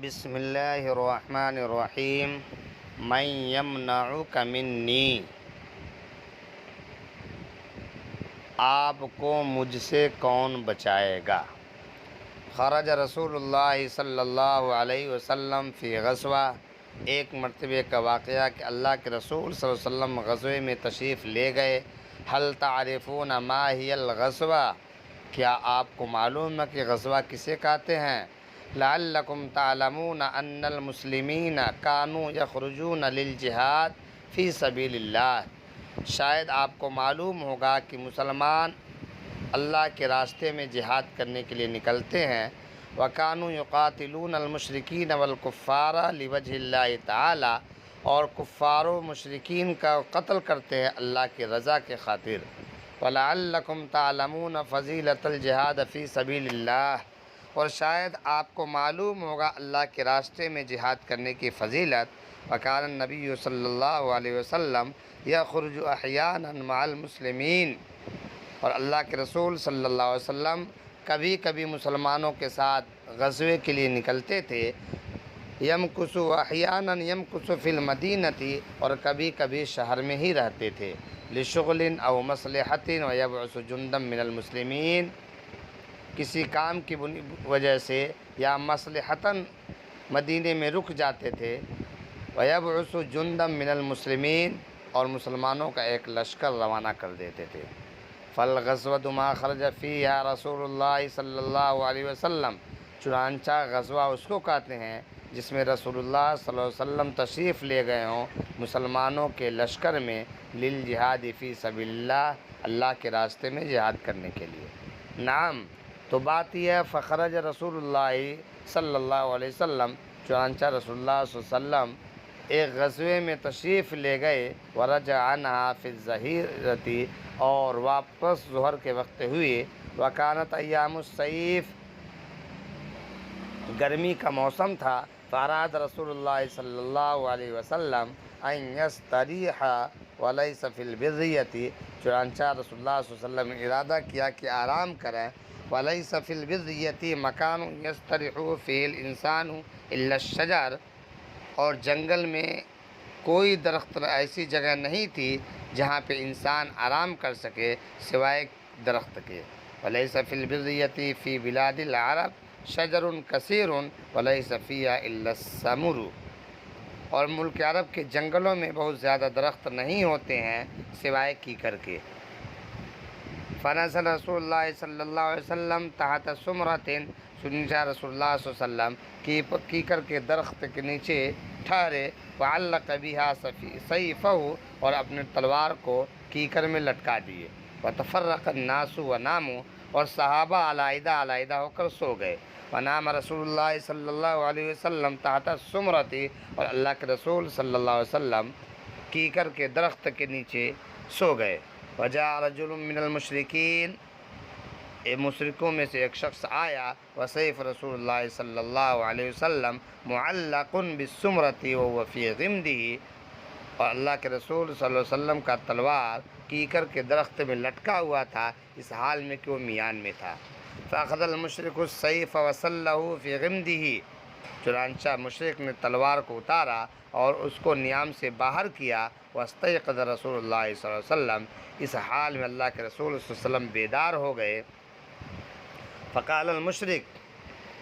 بسم اللہ الرحمن الرحیم من یمنعک منی، آپ کو مجھ سے کون بچائے گا۔ خرج رسول اللہ صلی اللہ علیہ وسلم فی غزوہ، ایک مرتبہ کا واقعہ کہ اللہ کے رسول صلی اللہ علیہ وسلم غزوے میں تشریف لے گئے۔ حل تعرفون ما ہی الغزوہ، کیا آپ کو معلوم ہے کہ غزوہ کسے کہتے ہیں؟ لعلکم تعلمون ان المسلمین کانوا یخرجون للجہاد فی سبیل اللہ، شاید آپ کو معلوم ہوگا کہ مسلمان اللہ کے راستے میں جہاد کرنے کے لیے نکلتے ہیں۔ وَكَانُوا يُقَاتِلُونَ الْمُشْرِكِينَ وَالْكُفَّارَ لِوَجْهِ اللَّهِ تعالیٰ، اور کفار و مشرکین کا قتل کرتے ہیں اللہ کی رضا کے خاطر۔ وَلَعَلَّكُمْ تَعْلَمُونَ فَضِيلَةَ الْجِهَادِ فِي سَبِيلِ اللَّهِ، اور شاید آپ کو معلوم ہوگا اللہ کے راستے میں جہاد کرنے کی فضیلت۔ وَكَانَ النَّبِيُّ صلی اللہ علیہ وسلم يَخْرُجُ أَحْيَانًا مَعَ الْمُسْلِمِينَ، اور اللہ کے رسول صلی اللہ علیہ وسلم کبھی کبھی مسلمانوں کے ساتھ غزوے کے لیے نکلتے تھے۔ یمکث احیانا یمکث فی المدینۃ، اور کبھی کبھی شہر میں ہی رہتے تھے۔ لشغل او مصلحۃ ویبعث جندا من المسلمین، کسی کام کی وجہ سے یا مصلحتاً مدینے میں رک جاتے تھے۔ ویبعث جندا من المسلمین، اور مسلمانوں کا ایک لشکر روانہ کر دیتے تھے۔ فالغزوۃ ما خرج فیہا رسول اللہ صلی اللہ علیہ وسلم، چنانچہ غزوہ اس کو کہتے ہیں جس میں رسول اللہ صلی اللہ علیہ وسلم تشریف لے گئے ہوں مسلمانوں کے لشکر میں، للجہاد فی سبیل اللہ، اللہ کے راستے میں جہاد کرنے کے لیے۔ نعم، تو بات یہ ہے، فخرج رسول اللہ صلی اللہ علیہ وسلم، چنانچہ رسول اللہ صلی اللہ علیہ وسلم ایک غزوے میں تشریف لے گئے۔ ورجع عنہا فی الظہیرۃ، اور واپس ظہر کے وقت ہوئے۔ وکانت ایام الصیف، گرمی کا موسم تھا۔ فاراد رسول اللہ صلی اللہ علیہ وسلم ان یستریح ولیس فی البریۃ، چنانچہ رسول اللہ صلی اللہ علیہ وسلم نے ارادہ کیا کہ آرام کریں۔ ولیس فی البریۃ مکان یستریح فیہ الانسان الا الشجر، اور جنگل میں کوئی درخت ایسی جگہ نہیں تھی جہاں پہ انسان آرام کر سکے سوائے درخت کے۔ ولیس فی البریۃ فی بلاد العرب شجر کثیر ولیس فیہا الا الثمر، اور ملک عرب کے جنگلوں میں بہت زیادہ درخت نہیں ہوتے ہیں سوائے کیکر کے۔ فنزل رسول اللہ صلی اللہ علیہ وسلم تحت ثمرۃ، چنانچہ رسول اللہ صلی اللہ علیہ وسلم کیکر کے درخت کے نیچے ٹھہرے۔ وعلق بہا سیفہ، اور اپنے تلوار کو کیکر میں لٹکا دیے۔ وتفرق الناس وناموا، اور صحابہ علیحدہ علیحدہ ہو کر سو گئے۔ ونام رسول اللہ صلی اللہ علیہ وسلم تحت الثمرۃ، اور اللہ کے رسول صلی اللہ علیہ وسلم کیکر کے درخت کے نیچے سو گئے۔ وجاء رجل من المشرکین، مشرکوں میں سے ایک شخص آیا۔ وسیف رسول اللہ صلی اللہ علیہ وسلم معلق بالثمرۃ وهو فی غمدہ، اور اللہ کے رسول صلی اللہ علیہ وسلم کا تلوار کیکر کے درخت میں لٹکا ہوا تھا، اس حال میں کہ وہ میان میں تھا۔ فاخذ المشرک السیف وسلہ فی غمدہ، چنانچہ مشرک نے تلوار کو اتارا اور اس کو نیام سے باہر کیا۔ واستيقظ رسول اللہ صلی اللہ علیہ وسلم، اس حال میں اللہ کے رسول صلی اللہ علیہ وسلم بیدار ہو گئے۔ فقال المشرک،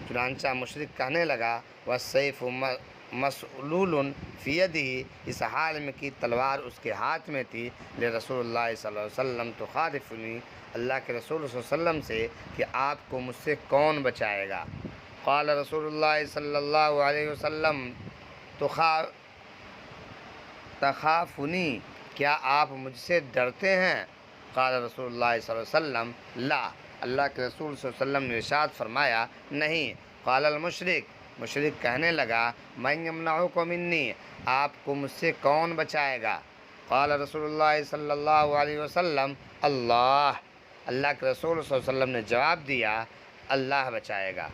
چنانچہ مشرک کہنے لگا، والسیف مسلول فی یدہ، اس حال میں کہ تلوار اس کے ہاتھ میں تھی۔ لرسول اللہ صلی اللہ علیہ وسلم تخالفنی، اللہ کے رسول صلی اللہ علیہ وسلم سے کہ آپ کو مجھ سے کون بچائے گا۔ قال رسول اللہ صلی اللہ علیہ وسلم تخافنی، کیا آپ مجھ سے ڈرتے ہیں؟ قال رسول اللہ صلی اللہ علیہ وسلم لا، اللہ کے رسول صلی اللہ علیہ وسلم نے ارشاد فرمایا نہیں۔ قال المشرک، مشرک کہنے لگا، من یمنعک منی، آپ کو مجھ سے کون بچائے گا؟ قال رسول اللہ صلی اللہ علیہ وسلم اللہ، اللہ کے رسول صلی اللہ علیہ وسلم نے جواب دیا، اللہ بچائے گا۔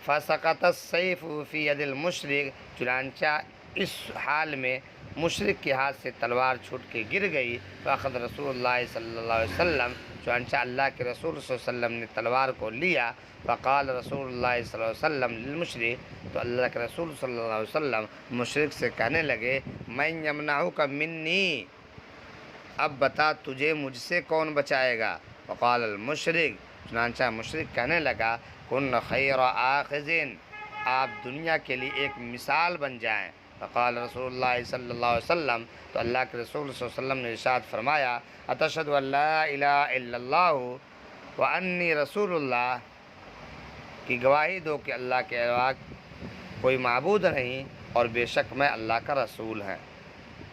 فسقط السیف فی ید المشرک، چنانچہ اس حال میں مشرک کے ہاتھ سے تلوار چھوٹ کے گر گئی۔ فاخذ رسول اللہ صلی اللہ علیہ وسلم، چنانچہ اللہ کے رسول صلی اللہ علیہ وسلم نے تلوار کو لیا۔ فقال رسول اللہ صلی اللہ علیہ وسلم للمشرک، تو اللہ کے رسول صلی اللہ علیہ وسلم مشرک سے کہنے لگے، من یمنعک منی، اب بتا تجھے مجھ سے کون بچائے گا؟ فقال المشرک، چنانچہ مشرک کہنے لگا، کن خیر آخذ، آپ دنیا کے لیے ایک مثال بن جائیں۔ فقال رسول اللہ صلی اللہ علیہ وسلم، تو اللہ کے رسول صلی اللہ علیہ وسلم نے ارشاد فرمایا، اتشہد ان لا الہ الا اللہ وانی رسول اللہ، کی گواہی دو کہ اللہ کے علاوہ کوئی معبود نہیں اور بے شک میں اللہ کا رسول ہیں۔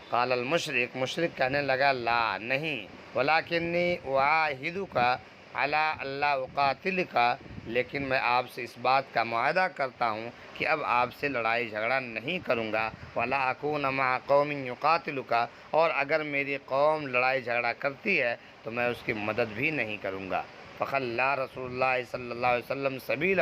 قال المشرک، مشرک کہنے لگا، لا نہیں، ولکنی اعاہدک علی اللہ اقاتلک، لیکن میں آپ سے اس بات کا معاہدہ کرتا ہوں کہ اب آپ سے لڑائی جھگڑا نہیں کروں گا، ولا اکون مع قوم یقاتلک، اور اگر میری قوم لڑائی جھگڑا کرتی ہے تو میں اس کی مدد بھی نہیں کروں گا۔ فخلا رسول اللہ صلی اللہ علیہ وسلم سبیلہ،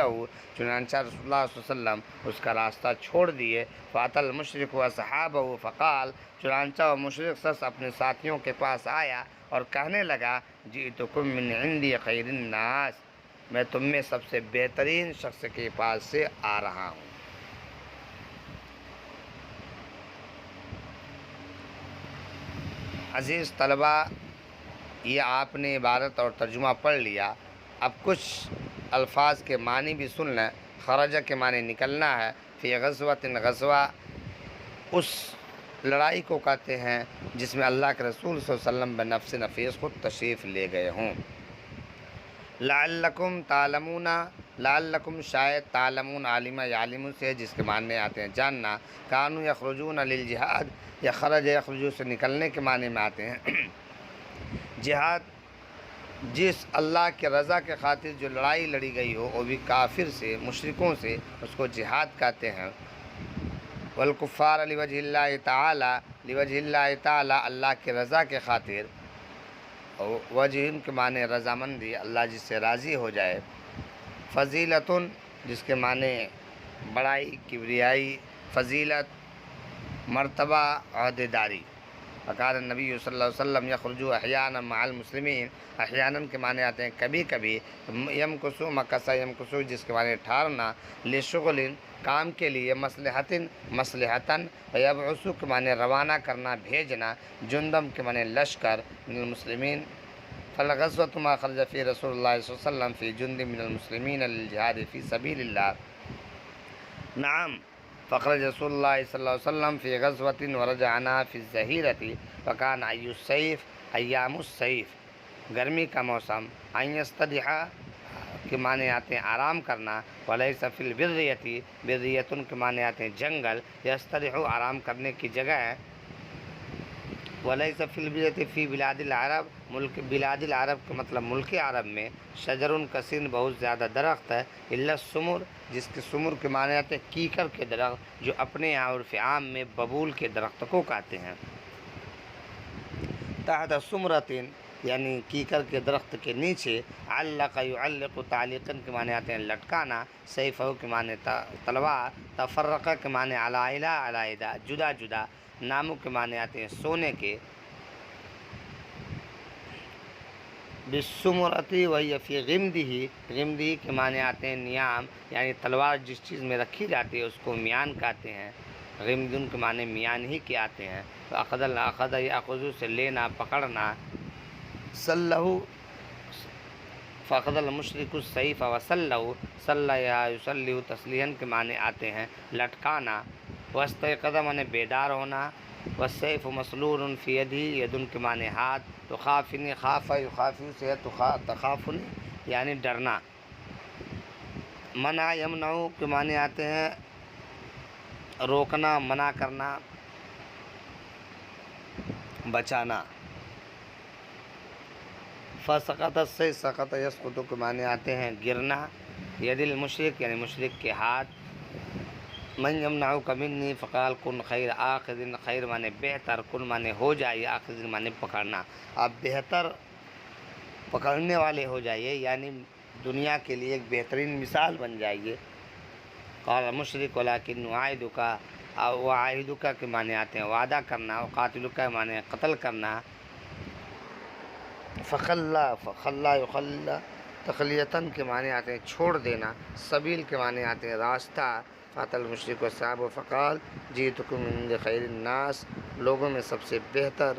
چنانچہ رسول اللہ صلی اللہ علیہ وسلم اس کا راستہ چھوڑ دیے۔ فاتی المشرک واصحابہ فقال، چنانچہ وہ مشرک شخص اپنے ساتھیوں کے پاس آیا اور کہنے لگا، جئتکم من عندی خیر الناس، میں تم میں سب سے بہترین شخص کے پاس سے آ رہا ہوں۔ عزیز طلبہ، یہ آپ نے عبارت اور ترجمہ پڑھ لیا۔ اب کچھ الفاظ کے معنی بھی سن لیں۔ خرجہ کے معنی نکلنا ہے، فی غزوۃ، غزوہ اس لڑائی کو کہتے ہیں جس میں اللہ کے رسول صلی اللہ علیہ وسلم بنفس نفیس خود تشریف لے گئے ہوں۔ لعلکم تعلمون، لعلکم شاید، تعلمون عالمہ یعلم سے جس کے معنی آتے ہیں جاننا، کانوا یخرجون للجہاد، یا خرج یخرجو سے نکلنے کے معنی میں آتے ہیں جہاد، جس اللہ کے رضا کے خاطر جو لڑائی لڑی گئی ہو وہ بھی کافر سے، مشرکوں سے، اس کو جہاد کہتے ہیں۔ والکفار لوجہ اللہ تعالی، لوجہ اللہ تعالی، اللہ کے رضا کے خاطر، وجہ کے معنی رضامندی، اللہ جس سے راضی ہو جائے۔ فضیلتن، جس کے معنی بڑائی، کبریائی، فضیلت، مرتبہ، عہدیداری۔ فقال النبی صلی اللہ علیہ وسلم یخرجو احیانا مع المسلمین، احیانا کے معنی آتے ہیں کبھی کبھی، یمکسو، مکسا یمکسو، جس کے معنی ٹھہرنا، لشغل، کام کے لیے، مصلحتن، مصلحتن، یبعثو کے معنی روانہ کرنا، بھیجنا، جندم کے معنی لشکر، من المسلمین۔ فالغزوۃ ما خرج فی رسول اللہ صلی اللہ علیہ وسلم فی جند من المسلمین للجہاد فی سبیل اللہ۔ نعم، فخرج رسول اللہ صلی اللہ علیہ وسلم فی غزوۃ ورجعنا فی الظہیرۃ، فکان ای الصیف، ایام الصیف، گرمی کا موسم، ان یستدح کے معنی آتے ہیں آرام کرنا، ولیس فی البریۃ، بریۃن کے معنی آتے ہیں جنگل، یستدح آرام کرنے کی جگہ ہے، ولیس فی البریۃ فی بلاد العرب، ملک بلاد العرب کا مطلب ملک عرب میں، شجر کثیر، بہت زیادہ درخت ہے، الا السمر، جس کے سمر کے معنی آتے ہیں کیکر کے درخت، جو اپنے عرف عام میں ببول کے درخت کو کہتے ہیں۔ تحت سمرتن، یعنی کیکر کے درخت کے نیچے، علق یعلق، تعلیقاً کے معنی آتے ہیں لٹکانا، سیفہ کے معنی تلوار، تفرقہ کے معنی علیحدہ علیحدہ، جدا جدا، ناموں کے معنی آتے ہیں سونے کے، بالسمرتی وہی فی غمدہ، غمدہ کے معنی آتے ہیں نیام، یعنی تلوار جس چیز میں رکھی جاتی ہے اس کو میان کہتے ہیں، غمدن کے معنی میان ہی کے آتے ہیں۔ فاخذ الاخذ، یاخذ سے لینا، پکڑنا، سلہ، فاخذ المشرک السیف وسلہ، سلہ یا یسلہ تسلیحاً کے معنی آتے ہیں لٹکانا، واستیقظ معنی بیدار ہونا، والسیف مسلول فی یدہ، یدن کے معنی ہاتھ، تخافنی، خاف یخافی سے تخافنی یعنی ڈرنا، منع یمنع کے معنی آتے ہیں روکنا، منع کرنا، بچانا۔ فسقط سے سقط یسقط کے معنی آتے ہیں گرنا، ید المشرک یعنی مشرک کے ہاتھ، من یمنعک منی، فقال کن خیر آخذ، خیر معنی بہتر، کن معنی ہو جائیے، آخذ معنی پکڑنا، آپ بہتر پکڑنے والے ہو جائیے، یعنی دنیا کے لیے ایک بہترین مثال بن جائیے۔ قال مشرک ولکن اعیدک اور وعاہدک کے معنی آتے ہیں وعدہ کرنا، وقاتلک کے معنی قتل کرنا، فخلا فخلا یخلا تخلیتاً کے معنی آتے ہیں چھوڑ دینا، سبیل کے معنی آتے ہیں راستہ، فات المشرق و صاحب و فقال جیتکم من عند خیر الناس، لوگوں میں سب سے بہتر